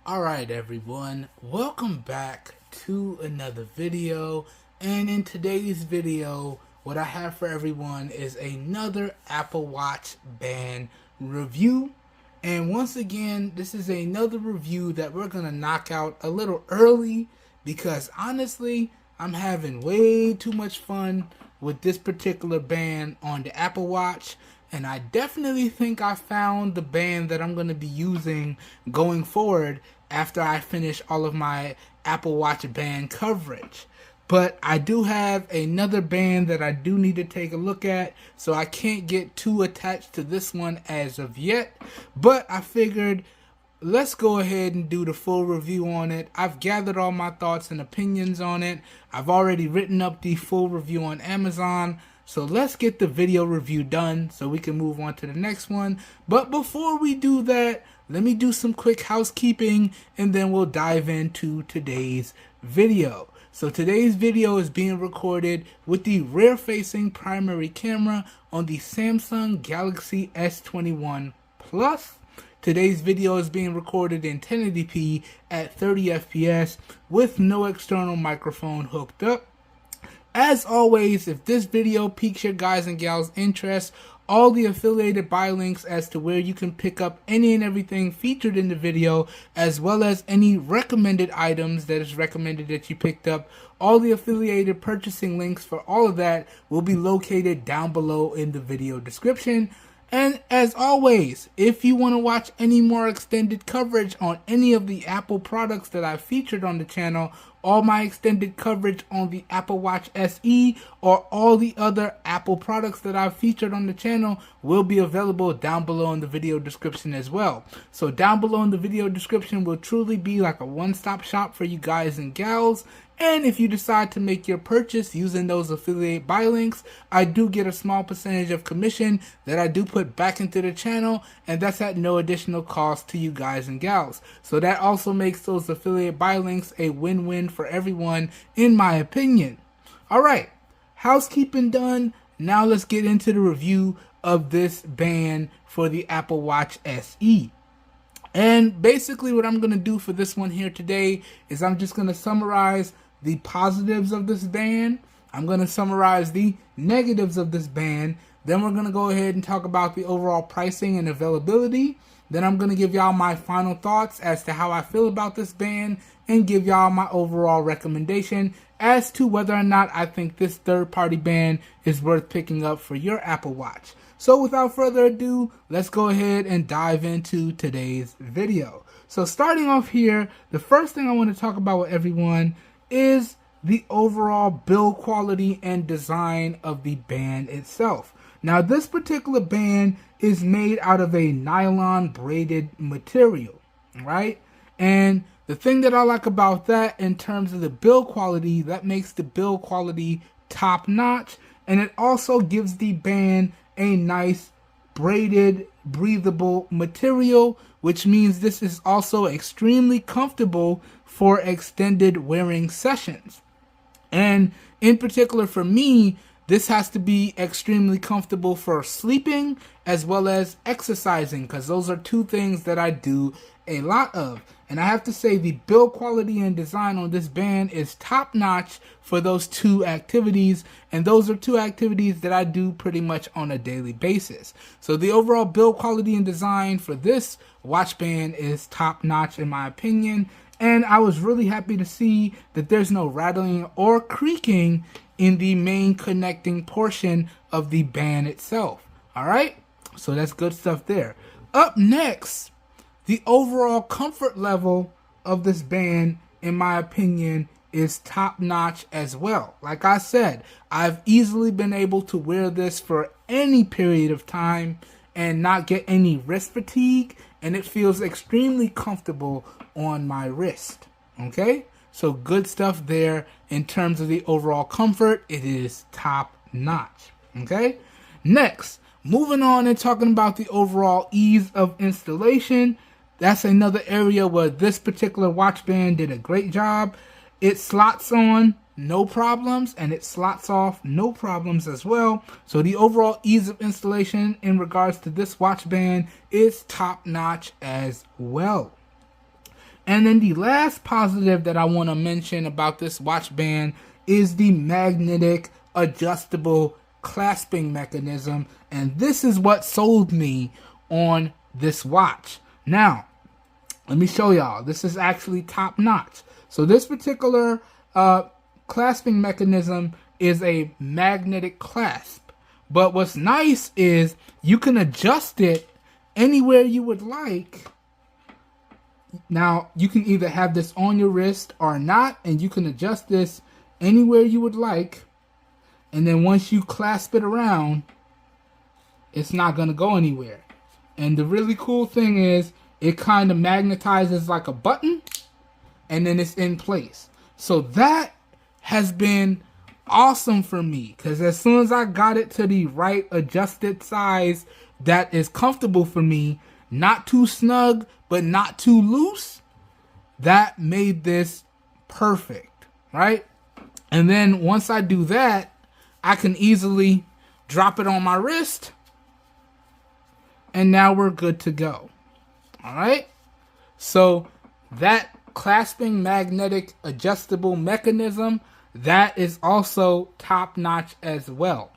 Alright everyone, welcome back to another video, and in today's video what I have for everyone is another Apple Watch band review. And once again, this is another review that we're going to knock out a little early because honestly I'm having way too much fun with this particular band on the Apple Watch. And I definitely think I found the band that I'm going to be using going forward after I finish all of my Apple Watch band coverage. But I do have another band that I do need to take a look at, so I can't get too attached to this one as of yet. But I figured let's go ahead and do the full review on it. I've gathered all my thoughts and opinions on it. I've already written up the full review on Amazon. So let's get the video review done so we can move on to the next one. But before we do that, let me do some quick housekeeping and then we'll dive into today's video. So today's video is being recorded with the rear-facing primary camera on the Samsung Galaxy S21 Plus. Today's video is being recorded in 1080p at 30 FPS with no external microphone hooked up. As always, if this video piques your guys and gals' interest, all the affiliated buy links as to where you can pick up any and everything featured in the video, as well as any recommended items that is recommended that you picked up, all the affiliated purchasing links for all of that will be located down below in the video description. And as always, if you want to watch any more extended coverage on any of the Apple products that I've featured on the channel, all my extended coverage on the Apple Watch SE or all the other Apple products that I've featured on the channel will be available down below in the video description as well. So down below in the video description will truly be like a one-stop shop for you guys and gals. And if you decide to make your purchase using those affiliate buy links, I do get a small percentage of commission that I do put back into the channel, and that's at no additional cost to you guys and gals. So that also makes those affiliate buy links a win-win for everyone, in my opinion. Alright, housekeeping done. Now let's get into the review of this band for the Apple Watch SE. And basically what I'm going to do for this one here today is I'm just going to summarize the positives of this band. I'm going to summarize the negatives of this band. Then we're going to go ahead and talk about the overall pricing and availability. Then I'm going to give y'all my final thoughts as to how I feel about this band and give y'all my overall recommendation as to whether or not I think this third-party band is worth picking up for your Apple Watch. So without further ado, let's go ahead and dive into today's video. So starting off here, the first thing I want to talk about with everyone is the overall build quality and design of the band itself. Now this particular band is made out of a nylon braided material, right? And the thing that I like about that in terms of the build quality, that makes the build quality top notch, and it also gives the band a nice braided breathable material, which means this is also extremely comfortable for extended wearing sessions. And in particular for me, this has to be extremely comfortable for sleeping as well as exercising, because those are two things that I do a lot of. And I have to say the build quality and design on this band is top notch for those two activities. And those are two activities that I do pretty much on a daily basis. So the overall build quality and design for this watch band is top notch in my opinion. And I was really happy to see that there's no rattling or creaking in the main connecting portion of the band itself. Alright, so that's good stuff there. Up next, the overall comfort level of this band, in my opinion, is top notch as well. Like I said, I've easily been able to wear this for any period of time and not get any wrist fatigue, and it feels extremely comfortable on my wrist. Okay, so good stuff there in terms of the overall comfort. It is top notch. Okay, next, moving on and talking about the overall ease of installation. That's another area where this particular watch band did a great job. It slots on no problems, and it slots off no problems as well. So the overall ease of installation in regards to this watch band is top notch as well. And then the last positive that I want to mention about this watch band is the magnetic adjustable clasping mechanism. And this is what sold me on this watch. Now, let me show y'all. This is actually top notch. So this particular clasping mechanism is a magnetic clasp. But what's nice is you can adjust it anywhere you would like. Now, you can either have this on your wrist or not, and you can adjust this anywhere you would like. And then once you clasp it around, it's not going to go anywhere. And the really cool thing is it kind of magnetizes like a button, and then it's in place. So that has been awesome for me, because as soon as I got it to the right adjusted size that is comfortable for me, not too snug but not too loose, that made this perfect, right? And then once I do that, I can easily drop it on my wrist, and now we're good to go. All right, so that clasping magnetic adjustable mechanism, that is also top notch as well.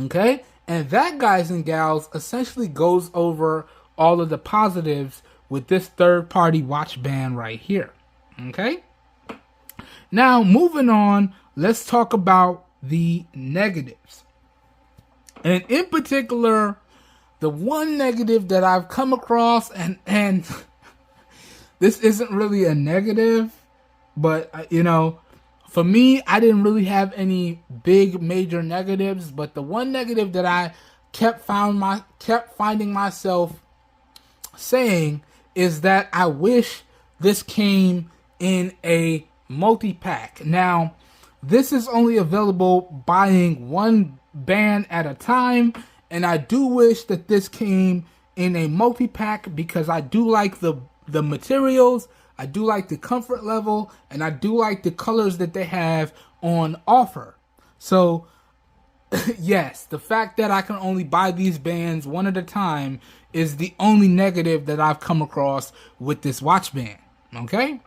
Okay, and that, guys and gals, essentially goes over all of the positives with this third-party watch band right here. Okay, now moving on, let's talk about the negatives. And in particular, the one negative that I've come across, and this isn't really a negative, but you know, for me, I didn't really have any big major negatives, but the one negative that I kept finding myself saying is that I wish this came in a multi-pack. Now, this is only available buying one band at a time, and I do wish that this came in a multi-pack, because I do like the materials, I do like the comfort level, and I do like the colors that they have on offer. So yes, the fact that I can only buy these bands one at a time is the only negative that I've come across with this watch band. Okay,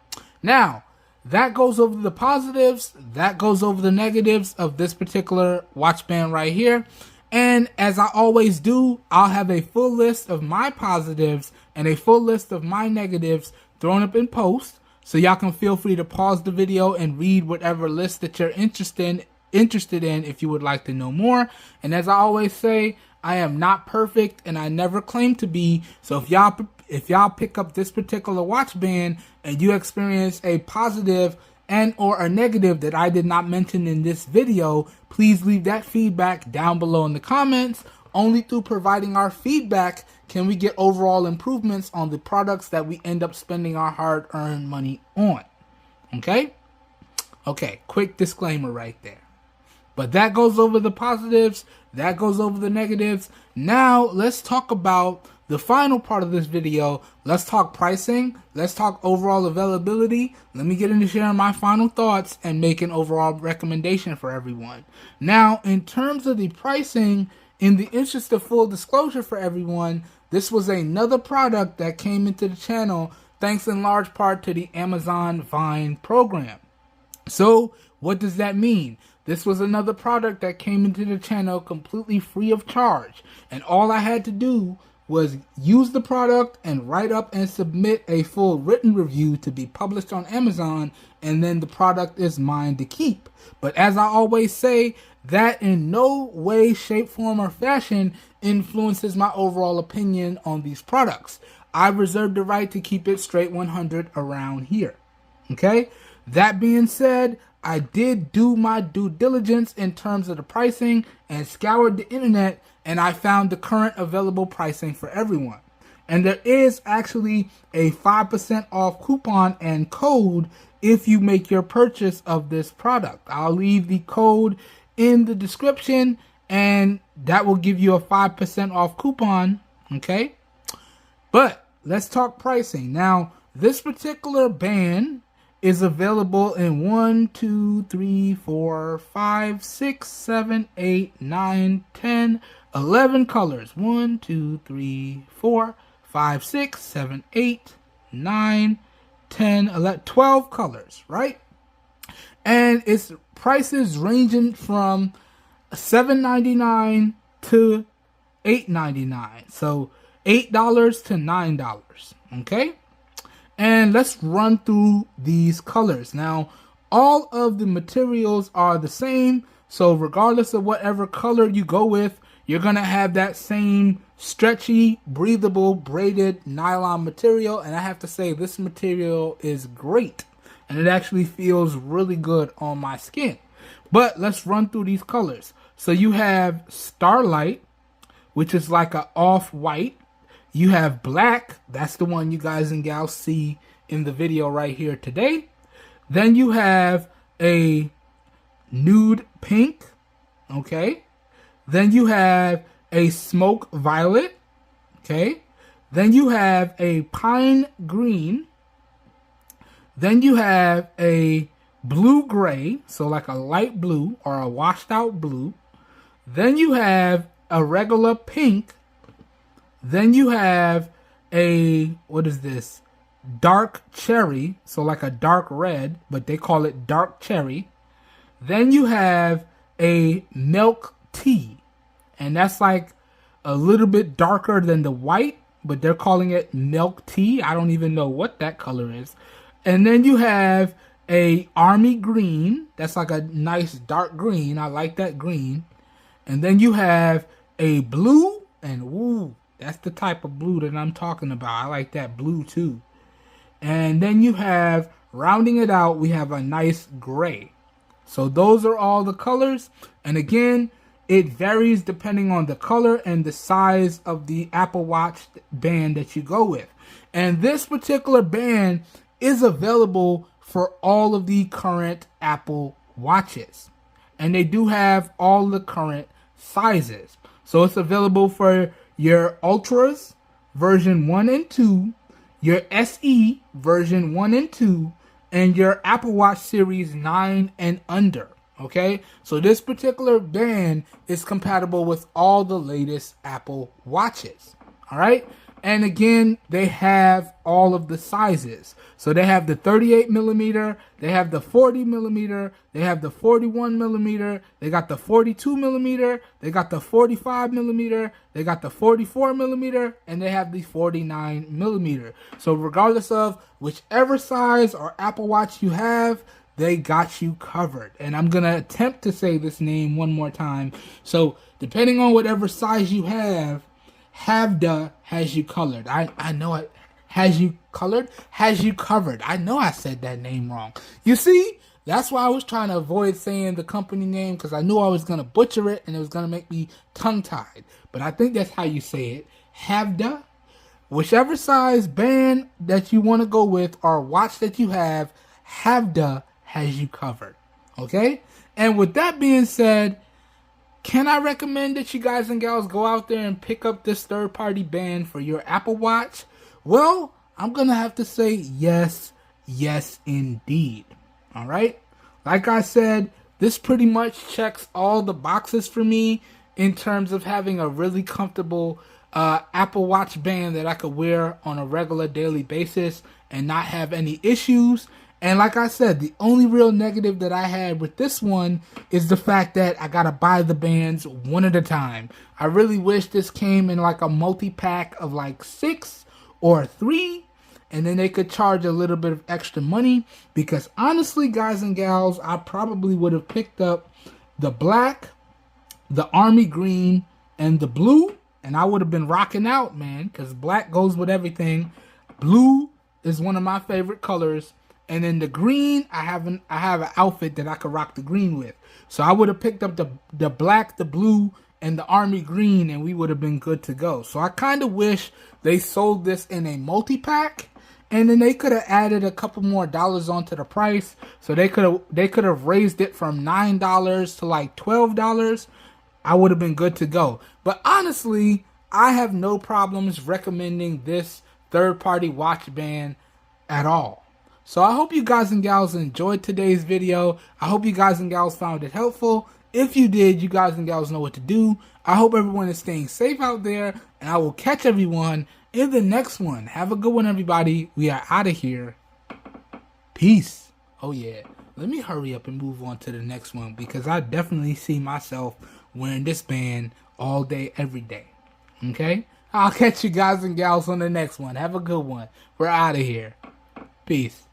now that goes over the positives, that goes over the negatives of this particular watch band right here. And as I always do, I'll have a full list of my positives and a full list of my negatives thrown up in post, so y'all can feel free to pause the video and read whatever list that you're interested in if you would like to know more. And as I always say, I am not perfect, and I never claim to be. So if y'all pick up this particular watch band and you experience a positive and or a negative that I did not mention in this video, please leave that feedback down below in the comments. Only through providing our feedback can we get overall improvements on the products that we end up spending our hard-earned money on. Okay? Okay, quick disclaimer right there. But that goes over the positives, that goes over the negatives. Now, let's talk about the final part of this video. Let's talk pricing. Let's talk overall availability. Let me get into sharing my final thoughts and make an overall recommendation for everyone. Now, in terms of the pricing, in the interest of full disclosure for everyone, this was another product that came into the channel thanks in large part to the Amazon Vine program. So, what does that mean? This was another product that came into the channel completely free of charge, and all I had to do was use the product and write up and submit a full written review to be published on Amazon, and then the product is mine to keep. But as I always say, that in no way, shape, form, or fashion influences my overall opinion on these products. I reserve the right to keep it straight 100 around here. Okay? That being said, I did do my due diligence in terms of the pricing and scoured the internet, and I found the current available pricing for everyone. And there is actually a 5% off coupon and code if you make your purchase of this product. I'll leave the code in the description, and that will give you a 5% off coupon. Okay? But let's talk pricing. Now, this particular band is available in 1, 2, 3, 4, 5, 6, 7, 8, 9, 10, 11 colors. 1, 2, 3, 4, 5, 6, 7, 8, 9, 10, 11, 12 colors, right? And its prices ranging from $7.99 to $8.99. So $8 to $9, okay? And let's run through these colors. Now, all of the materials are the same, so regardless of whatever color you go with, you're going to have that same stretchy, breathable, braided nylon material. And I have to say, this material is great. And it actually feels really good on my skin. But let's run through these colors. So you have Starlight, which is like an off-white. You have Black. That's the one you guys and gals see in the video right here today. Then you have a Nude Pink. Okay. Then you have a Smoke Violet. Okay. Then you have a Pine Green. Then you have a Blue Gray, so like a light blue or a washed out blue. Then you have a regular pink. Then you have a, what is this? Dark cherry, so like a dark red, but they call it dark cherry. Then you have a milk tea, and that's like a little bit darker than the white, but they're calling it milk tea. I don't even know what that color is. And then you have a army green. That's like a nice dark green. I like that green. And then you have a blue. And ooh, that's the type of blue that I'm talking about. I like that blue too. And then you have, rounding it out, we have a nice gray. So those are all the colors. And again, it varies depending on the color and the size of the Apple Watch band that you go with. And this particular band is available for all of the current Apple Watches. And they do have all the current sizes. So it's available for your Ultras version 1 and 2, your SE version 1 and 2, and your Apple Watch Series 9 and under. Okay, so this particular band is compatible with all the latest Apple Watches. All right. And again, they have all of the sizes. So they have the 38 millimeter, they have the 40 millimeter, they have the 41 millimeter, they got the 42 millimeter, they got the 45 millimeter, they got the 44 millimeter, and they have the 49 millimeter. So regardless of whichever size or Apple Watch you have, they got you covered. And I'm going to attempt to say this name one more time. So depending on whatever size you have, Haveda has you colored. I know it. Has you colored? Has you covered. I know I said that name wrong. You see? That's why I was trying to avoid saying the company name, because I knew I was going to butcher it and it was going to make me tongue-tied. But I think that's how you say it. Haveda. Whichever size band that you want to go with or watch that you have, Haveda has you covered. Okay? And with that being said, can I recommend that you guys and gals go out there and pick up this third-party band for your Apple Watch? Well, I'm going to have to say yes, yes indeed. All right? Like I said, this pretty much checks all the boxes for me in terms of having a really comfortable Apple Watch band that I could wear on a regular daily basis and not have any issues. And like I said, the only real negative that I had with this one is the fact that I gotta buy the bands one at a time. I really wish this came in like a multi-pack of like 6 or 3, and then they could charge a little bit of extra money, because honestly, guys and gals, I probably would have picked up the black, the army green, and the blue, and I would have been rocking out, man, because black goes with everything. Blue is one of my favorite colors. And then the green, I have an outfit that I could rock the green with. So I would have picked up the black, the blue, and the army green, and we would have been good to go. So I kind of wish they sold this in a multi-pack, and then they could have added a couple more dollars onto the price. So they could have raised it from $9 to like $12. I would have been good to go. But honestly, I have no problems recommending this third-party watch band at all. So I hope you guys and gals enjoyed today's video. I hope you guys and gals found it helpful. If you did, you guys and gals know what to do. I hope everyone is staying safe out there, and I will catch everyone in the next one. Have a good one, everybody. We are out of here. Peace. Oh yeah, let me hurry up and move on to the next one because I definitely see myself wearing this band all day, every day. Okay? I'll catch you guys and gals on the next one. Have a good one. We're out of here. Peace.